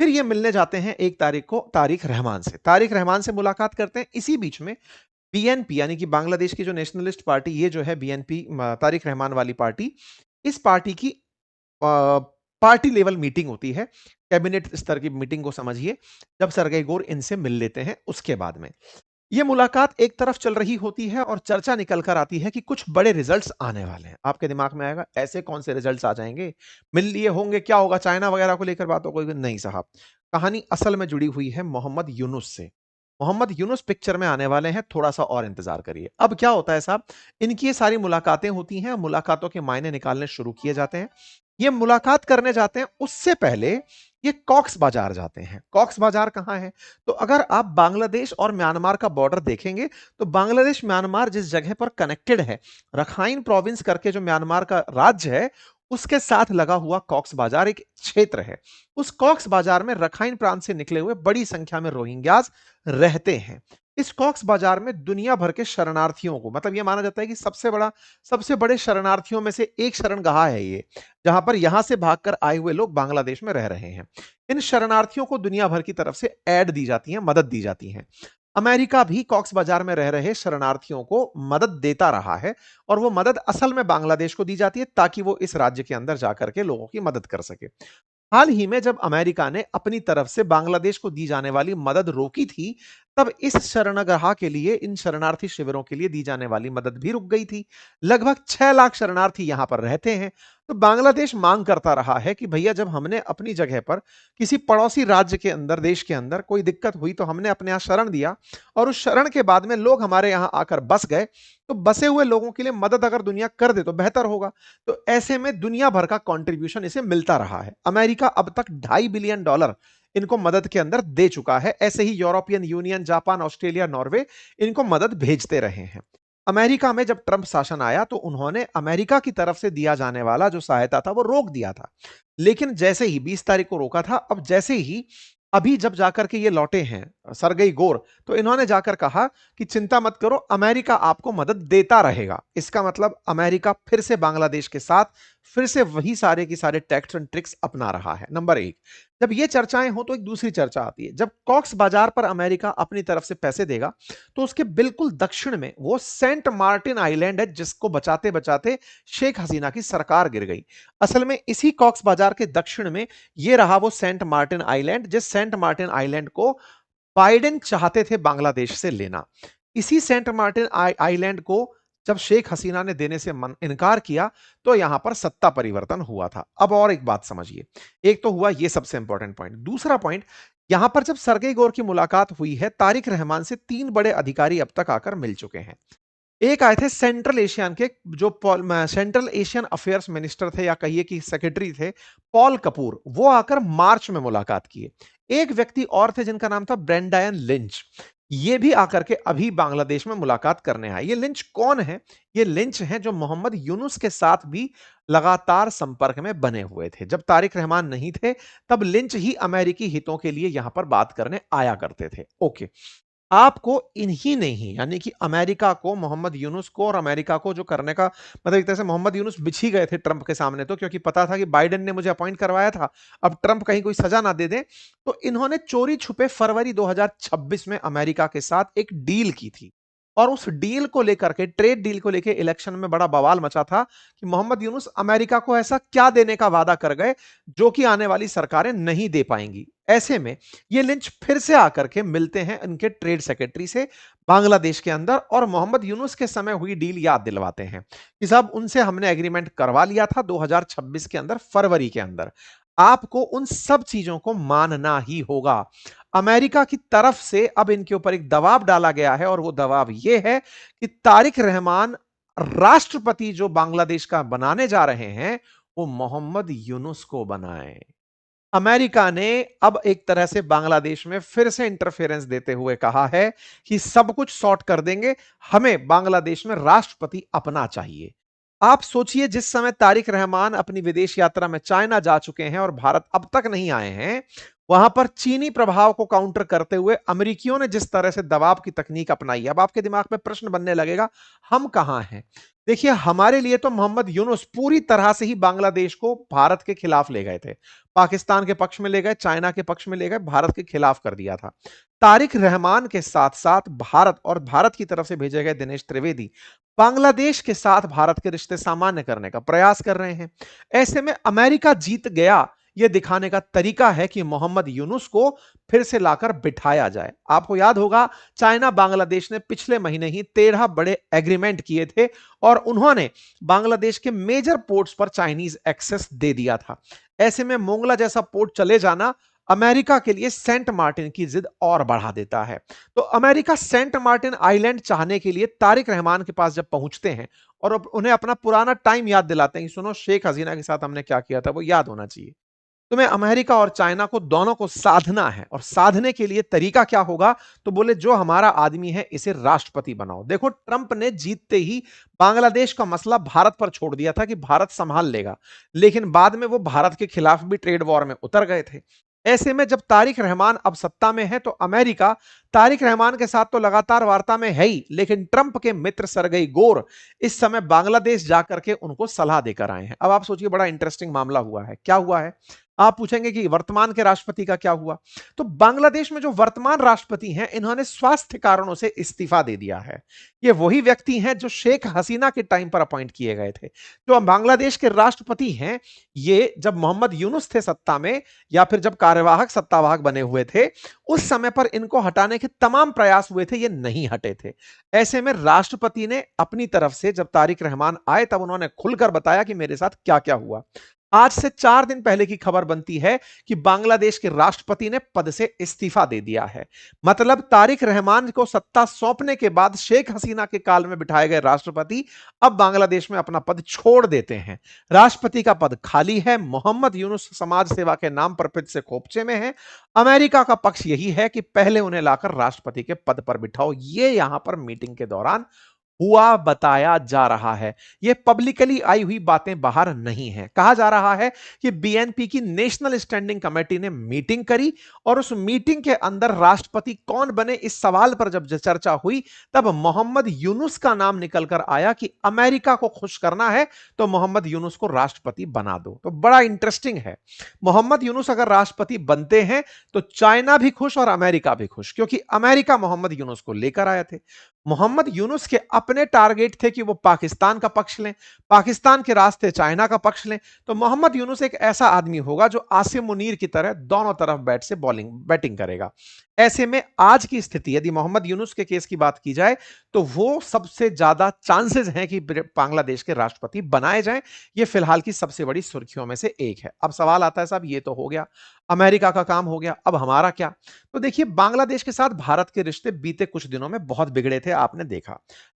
फिर ये मिलने जाते हैं 1 तारीख को तारिक रहमान से। तारिक रहमान से मुलाकात करते हैं। इसी बीच में बीएनपी यानी कि बांग्लादेश की जो नेशनलिस्ट पार्टी, ये जो है बीएनपी तारिक रहमान वाली पार्टी, इस पार्टी की पार्टी लेवल मीटिंग होती है। कैबिनेट स्तर की मीटिंग को समझिए, जब सरगई गोर इनसे मिल लेते हैं उसके बाद में। ये मुलाकात एक तरफ चल रही होती है और चर्चा निकल कर आती है कि कुछ बड़े रिजल्ट्स आने वाले हैं। आपके दिमाग में आएगा ऐसे कौन से रिजल्ट्स आ जाएंगे, मिल लिए होंगे, क्या होगा, चाइना वगैरह को लेकर बात होगी? नहीं साहब, कहानी असल में जुड़ी हुई है मोहम्मद यूनुस से। मोहम्मद यूनुस पिक्चर में आने वाले हैं, थोड़ा सा और इंतजार करिए। अब क्या होता है साहब, इनकी ये सारी मुलाकातें होती हैं, मुलाकातों के मायने निकालने शुरू किए जाते हैं। ये मुलाकात करने जाते हैं, उससे पहले ये कॉक्स बाजार जाते हैं। कॉक्स बाजार कहां है? तो अगर आप बांग्लादेश और म्यांमार का बॉर्डर देखेंगे, तो बांग्लादेश म्यांमार जिस जगह पर कनेक्टेड है, रखाइन प्रोविंस करके जो म्यांमार का राज्य है, उसके साथ लगा हुआ कॉक्स बाजार एक क्षेत्र है। उस कॉक्स बाजार में रखाइन प्रांत से निकले हुए बड़ी संख्या में रोहिंग्याज रहते हैं। इस कॉक्स बाजार में दुनिया भर के शरणार्थियों को, मतलब यह माना जाता है कि सबसे बड़े शरणार्थियों में से एक शरणगाह है ये, जहां पर यहां से भागकर आए हुए लोग बांग्लादेश में रह रहे हैं। इन शरणार्थियों को दुनिया भर की तरफ से ऐड दी जाती है, मदद दी जाती है। अमेरिका भी कॉक्स बाजार में रह रहे शरणार्थियों को मदद देता रहा है, और वो मदद असल में बांग्लादेश को दी जाती है ताकि वो इस राज्य के अंदर जाकर के लोगों की मदद कर सके। हाल ही में जब अमेरिका ने अपनी तरफ से बांग्लादेश को दी जाने वाली मदद रोकी थी, तब इस शरणगाह के लिए, इन शरणार्थी शिविरों के लिए दी जाने वाली मदद भी रुक गई थी। लगभग 6 लाख शरणार्थी यहां पर रहते हैं। तो बांग्लादेश मांग करता रहा है कि भैया, जब हमने अपनी जगह पर किसी पड़ोसी राज्य के अंदर, देश के अंदर कोई दिक्कत हुई, तो हमने अपने यहां शरण दिया, और उस शरण के बाद में लोग हमारे यहां आकर बस गए, तो बसे हुए लोगों के लिए मदद अगर दुनिया कर दे तो बेहतर होगा। तो ऐसे में दुनिया भर का कंट्रीब्यूशन इसे मिलता रहा है। अमेरिका अब तक $2.5 बिलियन इनको मदद के अंदर दे चुका है। ऐसे ही European Union, Japan, Australia, Norway इनको मदद भेजते रहे हैं। अमेरिका में जब ट्रंप शासन आया, तो उन्होंने अमेरिका की तरफ से दिया जाने वाला जो सहायता था वो रोक दिया था। लेकिन जैसे ही 20 तारीख को रोका था, अब जैसे ही अभी जब जाकर के ये लौटे हैं सरगई गोर, तो इन्होंने जाकर कहा कि चिंता मत करो, अमेरिका आपको मदद देता रहेगा। इसका मतलब अमेरिका फिर से बांग्लादेश के साथ फिर से वही सारे की सारे टैक्ट्स एंड ट्रिक्स अपना रहा है। नंबर 1। जब ये चर्चाएं हो, तो एक दूसरी चर्चा आती है। जब कॉक्स बाजार पर अमेरिका अपनी तरफ से पैसे देगा, तो उसके बिल्कुल दक्षिण में वो सेंट मार्टिन आइलैंड है, जिसको बचाते बचाते शेख हसीना की सरकार गिर गई। असल में इसी कॉक्स बाजार के दक्षिण में ये रहा वो सेंट मार्टिन आइलैंड, जिस सेंट मार्टिन आइलैंड को बाइडेन चाहते थे बांग्लादेश से लेना। इसी सेंट मार्टिन आइलैंड को जब शेख हसीना ने देने से इनकार किया, तो यहां पर सत्ता परिवर्तन हुआ था। अब और एक बात समझिए, एक तो हुआ ये सबसे इंपॉर्टेंट पॉइंट। दूसरा पॉइंट, यहां पर जब सरगई गोर की मुलाकात हुई है, तारिक रहमान से 3 बड़े अधिकारी अब तक आकर मिल चुके हैं। एक आए थे सेंट्रल एशियन के, जो सेंट्रल एशियन अफेयर्स मिनिस्टर थे, या कहिए कि सेक्रेटरी थे, पॉल कपूर, वो आकर मार्च में मुलाकात किए। एक व्यक्ति और थे जिनका नाम था ब्रेंडायन लिंच, ये भी आकर के अभी बांग्लादेश में मुलाकात करने आए। ये लिंच कौन है? ये लिंच हैं जो मोहम्मद यूनुस के साथ भी लगातार संपर्क में बने हुए थे। जब तारिक रहमान नहीं थे, तब लिंच ही अमेरिकी हितों के लिए यहां पर बात करने आया करते थे। ओके, आपको इन्हीं ने ही, यानी कि अमेरिका को, मोहम्मद यूनुस को और अमेरिका को जो करने का, मतलब एक तरह से मोहम्मद यूनुस बिछ ही गए थे ट्रंप के सामने, तो क्योंकि पता था कि बाइडेन ने मुझे अपॉइंट करवाया था, अब ट्रंप कहीं कोई सजा ना दे दे, तो इन्होंने चोरी छुपे फरवरी 2026 में अमेरिका के साथ एक डील की थी। और उस डील को लेकर के, ट्रेड डील को लेकर इलेक्शन में बड़ा बवाल मचा था कि मोहम्मद यूनुस अमेरिका को ऐसा क्या देने का वादा कर गए जो कि आने वाली सरकारें नहीं दे पाएंगी। ऐसे में ये लिंच फिर से आकर के मिलते हैं इनके ट्रेड सेक्रेटरी से बांग्लादेश के अंदर, और मोहम्मद यूनुस के समय हुई डील याद दिलवाते हैं कि साहब, उनसे हमने एग्रीमेंट करवा लिया था 2026 के अंदर, फरवरी के अंदर। आपको उन सब चीजों को मानना ही होगा। अमेरिका की तरफ से अब इनके ऊपर एक दबाव डाला गया है, और वो दबाव ये है कि तारिक रहमान राष्ट्रपति जो बांग्लादेश का बनाने जा रहे हैं, वो मोहम्मद यूनुस को बनाए। अमेरिका ने अब एक तरह से बांग्लादेश में फिर से इंटरफेरेंस देते हुए कहा है कि सब कुछ सॉर्ट कर देंगे, हमें बांग्लादेश में राष्ट्रपति अपना चाहिए। आप सोचिए, जिस समय तारिक रहमान अपनी विदेश यात्रा में चाइना जा चुके हैं और भारत अब तक नहीं आए हैं, वहां पर चीनी प्रभाव को काउंटर करते हुए अमेरिकियों ने जिस तरह से दबाव की तकनीक अपनाई, अब आपके दिमाग में प्रश्न बनने लगेगा, हम कहां हैं? देखिए, हमारे लिए तो मोहम्मद यूनुस पूरी तरह से ही बांग्लादेश को भारत के खिलाफ ले गए थे। पाकिस्तान के पक्ष में ले गए, चाइना के पक्ष में ले गए, भारत के खिलाफ कर दिया था। तारिक रहमान के साथ-साथ भारत और भारत की तरफ से भेजे गए दिनेश त्रिवेदी बांग्लादेश के साथ भारत के रिश्ते सामान्य करने का प्रयास कर रहे हैं। ऐसे में अमेरिका जीत गया, यह दिखाने का तरीका है कि मोहम्मद यूनुस को फिर से लाकर बिठाया जाए। आपको याद होगा, चाइना बांग्लादेश ने पिछले महीने ही 13 बड़े एग्रीमेंट किए थे और उन्होंने बांग्लादेश के मेजर पोर्ट्स पर चाइनीज एक्सेस दे दिया था। ऐसे में मोंगला जैसा पोर्ट चले जाना अमेरिका के लिए सेंट मार्टिन की जिद और बढ़ा देता है। तो अमेरिका सेंट मार्टिन आइलैंड चाहने के लिए तारिक रहमान के पास जब पहुंचते हैं और उन्हें अपना पुराना टाइम याद दिलाते हैं कि सुनो, शेख हसीना के साथ हमने क्या किया था, वो याद होना चाहिए। तुम्हें अमेरिका और चाइना को दोनों को साधना है, और साधने के लिए तरीका क्या होगा? तो बोले, जो हमारा आदमी है इसे राष्ट्रपति बनाओ। देखो, ट्रंप ने जीतते ही बांग्लादेश का मसला भारत पर छोड़ दिया था कि भारत संभाल लेगा, लेकिन बाद में वो भारत के खिलाफ भी ट्रेड वॉर में उतर गए थे। ऐसे में जब तारिक रहमान अब सत्ता में है तो अमेरिका तारिक रहमान के साथ तो लगातार वार्ता में है ही, लेकिन ट्रंप के मित्र सरगई गोर इस समय बांग्लादेश जाकर के उनको सलाह देकर आए हैं। अब आप सोचिए, बड़ा इंटरेस्टिंग मामला हुआ है। क्या हुआ है? आप पूछेंगे कि वर्तमान के राष्ट्रपति का क्या हुआ? तो बांग्लादेश में जो वर्तमान राष्ट्रपति हैं, इन्होंने स्वास्थ्य कारणों से इस्तीफा दे दिया है। ये वही व्यक्ति हैं जो शेख हसीना के टाइम पर अपॉइंट किए गए थे। जो बांग्लादेश के राष्ट्रपति हैं, ये जब मोहम्मद यूनुस थे सत्ता में, या फिर जब कार्यवाहक सत्तावाहक बने हुए थे, उस समय पर इनको हटाने के तमाम प्रयास हुए थे, ये नहीं हटे थे। ऐसे में राष्ट्रपति ने अपनी तरफ से जब तारिक रहमान आए, तब उन्होंने खुलकर बताया कि मेरे साथ क्या क्या हुआ। आज से 4 दिन पहले की खबर बनती है कि बांग्लादेश के राष्ट्रपति ने पद से इस्तीफा दे दिया है। मतलब तारिक रहमान को सत्ता सौंपने के बाद शेख हसीना के काल में बिठाए गए राष्ट्रपति अब बांग्लादेश में अपना पद छोड़ देते हैं। राष्ट्रपति का पद खाली है। मोहम्मद यूनुस समाज सेवा के नाम पर फिर से खोपचे में है। अमेरिका का पक्ष यही है कि पहले उन्हें लाकर राष्ट्रपति के पद पर बिठाओ। ये यहां पर मीटिंग के दौरान हुआ बताया जा रहा है। यह पब्लिकली आई हुई बातें बाहर नहीं है। कहा जा रहा है कि बीएनपी की नेशनल स्टैंडिंग कमेटी ने मीटिंग करी और उस मीटिंग के अंदर राष्ट्रपति कौन बने इस सवाल पर जब चर्चा हुई, तब मोहम्मद यूनुस का नाम निकलकर आया कि अमेरिका को खुश करना है तो मोहम्मद यूनुस को राष्ट्रपति बना दो। तो बड़ा इंटरेस्टिंग है, मोहम्मद यूनुस अगर राष्ट्रपति बनते हैं तो चाइना भी खुश और अमेरिका भी खुश, क्योंकि अमेरिका मोहम्मद यूनुस को लेकर आए थे। मोहम्मद यूनुस के अपने टारगेट थे कि वो पाकिस्तान का पक्ष लें, पाकिस्तान के रास्ते चाइना का पक्ष लें। तो मोहम्मद यूनुस एक ऐसा आदमी होगा जो आसिम मुनीर की तरह दोनों तरफ बैट से बैटिंग करेगा। ऐसे में आज की स्थिति, यदि मोहम्मद यूनुस के केस की बात की जाए, तो वो सबसे ज्यादा चांसेस हैं कि बांग्लादेश के राष्ट्रपति बनाए जाएं। ये फिलहाल की सबसे बड़ी सुर्खियों में से एक है। अब सवाल आता है, साहब ये तो हो गया, अमेरिका का काम हो गया, अब हमारा क्या? तो देखिए, बांग्लादेश के साथ भारत के रिश्ते बीते कुछ दिनों में बहुत बिगड़े थे, आपने देखा।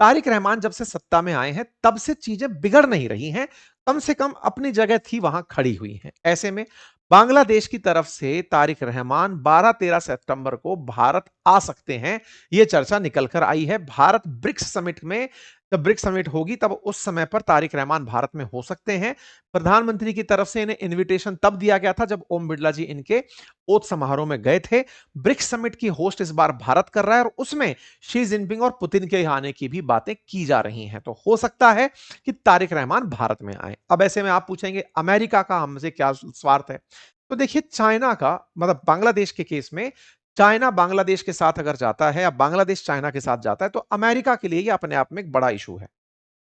तारिक रहमान जब से सत्ता में आए हैं, तब से चीजें बिगड़ नहीं रही हैं, कम से कम अपनी जगह थी वहां खड़ी हुई हैं। ऐसे में बांग्लादेश की तरफ से तारिक रहमान 12-13 सितंबर को भारत आ सकते हैं, यह चर्चा निकलकर आई है। भारत ब्रिक्स समिट में, जब ब्रिक्स समिट होगी तब उस समय पर तारिक रहमान भारत में हो सकते हैं। प्रधानमंत्री की तरफ से इन्हें इनविटेशन तब दिया गया था जब ओम बिरला जी इनके ओथ समारोह में गए थे। ब्रिक्स समिट की होस्ट इस बार भारत कर रहा है और उसमें शी जिनपिंग और पुतिन के आने की भी बातें की जा रही हैं। तो हो सकता है कि तारिक रहमान भारत में आए। अब ऐसे में आप पूछेंगे, अमेरिका का हमसे क्या स्वार्थ है? तो देखिए, चाइना का, मतलब बांग्लादेश के केस में, चाइना बांग्लादेश के साथ अगर जाता है या बांग्लादेश चाइना के साथ जाता है तो अमेरिका के लिए यह अपने आप में एक बड़ा इशू है।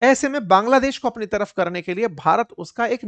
ऐसे में बांग्लादेश को अपनी तरफ करने के लिए भारत उसका एक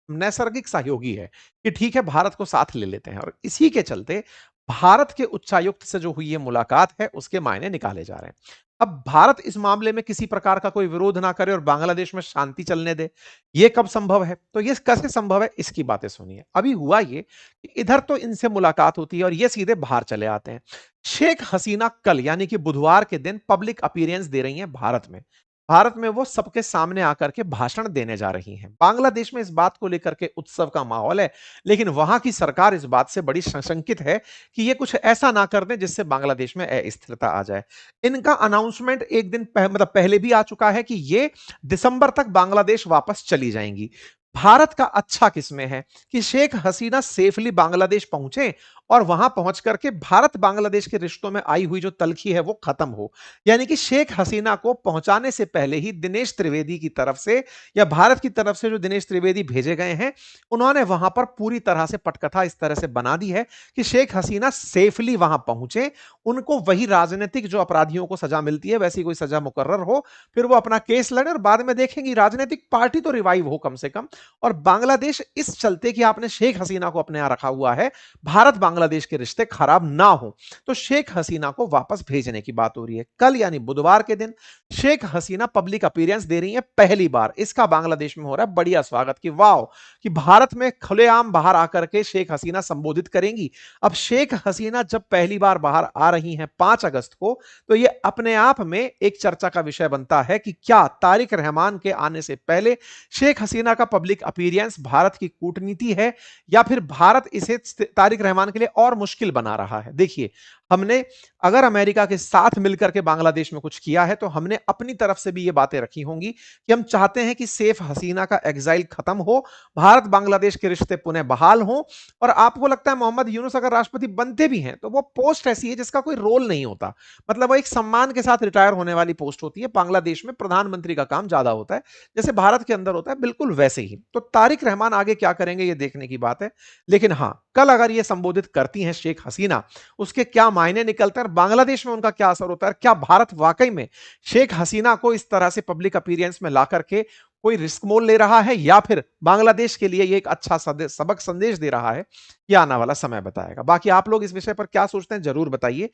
नैसर्गिक सहयोगी है कि ठीक है, भारत को साथ ले लेते हैं, और इसी के चलते भारत के उच्चायुक्त से जो हुई ये मुलाकात है उसके मायने निकाले जा रहे हैं। अब भारत इस मामले में किसी प्रकार का कोई विरोध ना करे और बांग्लादेश में शांति चलने दे, ये कब संभव है? तो ये कैसे संभव है, इसकी बातें सुनिए। अभी हुआ ये कि इधर तो इनसे मुलाकात होती है और ये सीधे बाहर चले आते हैं। शेख हसीना कल, यानी कि बुधवार के दिन, पब्लिक अपीयरेंस दे रही हैं भारत में। भारत में वो सबके सामने आकर के भाषण देने जा रही हैं। बांग्लादेश में इस बात को लेकर के उत्सव का माहौल है, लेकिन वहां की सरकार इस बात से बड़ी सशंकित है कि ये कुछ ऐसा ना कर दें जिससे बांग्लादेश में अस्थिरता आ जाए। इनका अनाउंसमेंट एक दिन मतलब पहले भी आ चुका है कि ये दिसंबर तक बांग्लादेश वापस चली जाएंगी। भारत का अच्छा किसमें है कि शेख हसीना सेफली बांग्लादेश पहुंचे और वहां पहुंच करके भारत बांग्लादेश के रिश्तों में आई हुई जो तलखी है वो खत्म हो। यानी कि शेख हसीना को पहुंचाने से पहले ही दिनेश त्रिवेदी की तरफ से या भारत की तरफ से जो दिनेश त्रिवेदी भेजे गए हैं, उन्होंने वहां पर पूरी तरह से पटकथा इस तरह से बना दी है कि शेख हसीना सेफली वहां पहुंचे, उनको वही राजनीतिक जो अपराधियों को सजा मिलती है वैसी कोई सजा मुकर्रर हो, फिर वो अपना केस लड़े और बाद में देखेंगी राजनीतिक पार्टी तो रिवाइव हो कम से कम। और बांग्लादेश इस चलते कि आपने शेख हसीना को अपने यहां रखा हुआ है, भारत बांग्लादेश के रिश्ते खराब ना हो, तो शेख हसीना को वापस भेजने की बात हो रही है। कल यानी बुधवार के दिन शेख हसीना पब्लिक अपीयरेंस दे रही है पहली बार। इसका बांग्लादेश में हो रहा है बढ़िया स्वागत कि वाह, कि भारत में खुलेआम बाहर आकर के शेख हसीना संबोधित करेंगी। अब शेख हसीना जब पहली बार बाहर आ रही हैं 5 अगस्त को, तो यह अपने आप में एक चर्चा का विषय बनता है कि क्या तारिक रहमान के आने से पहले शेख हसीना का पब्लिक अपीयरेंस भारत की कूटनीति है या फिर भारत इसे तारिक रहमान के लिए और मुश्किल बना रहा है। देखिए, हमने अगर अमेरिका के साथ मिलकर के बांग्लादेश में कुछ किया है तो हमने अपनी तरफ से भी ये बातें रखी होंगी कि हम चाहते हैं कि सेफ हसीना का एग्जाइल खत्म हो, भारत बांग्लादेश के रिश्ते पुनः बहाल हो। और आपको लगता है मोहम्मद यूनुस अगर राष्ट्रपति बनते भी हैं तो वो पोस्ट ऐसी है जिसका कोई रोल नहीं होता, मतलब वो एक सम्मान के साथ रिटायर होने वाली पोस्ट होती है। बांग्लादेश में प्रधानमंत्री का काम ज्यादा होता है, जैसे भारत के अंदर होता है, बिल्कुल वैसे ही। तो तारिक रहमान आगे क्या करेंगे ये देखने की बात है। लेकिन हाँ, कल अगर ये संबोधित करती हैं शेख हसीना, उसके क्या मायने निकलते हैं और बांग्लादेश में उनका क्या असर होता है, क्या भारत वाकई में शेख हसीना को इस तरह से पब्लिक अपीयरेंस में ला करके कोई रिस्क मोल ले रहा है या फिर बांग्लादेश के लिए ये एक अच्छा सबक संदेश दे रहा है, यह आने वाला समय बताएगा। बाकी आप लोग इस विषय पर क्या सोचते हैं जरूर बताइए।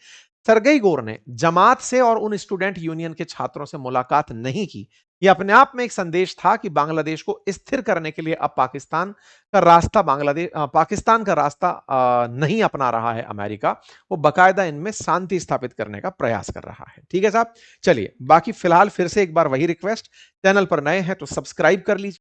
सरगई गोर ने जमात से और उन स्टूडेंट यूनियन के छात्रों से मुलाकात नहीं की, यह अपने आप में एक संदेश था कि बांग्लादेश को स्थिर करने के लिए अब पाकिस्तान का रास्ता नहीं अपना रहा है अमेरिका, वो बकायदा इनमें शांति स्थापित करने का प्रयास कर रहा है। ठीक है साहब, चलिए बाकी फिलहाल फिर से एक बार वही रिक्वेस्ट, चैनल पर नए हैं तो सब्सक्राइब कर लीजिए।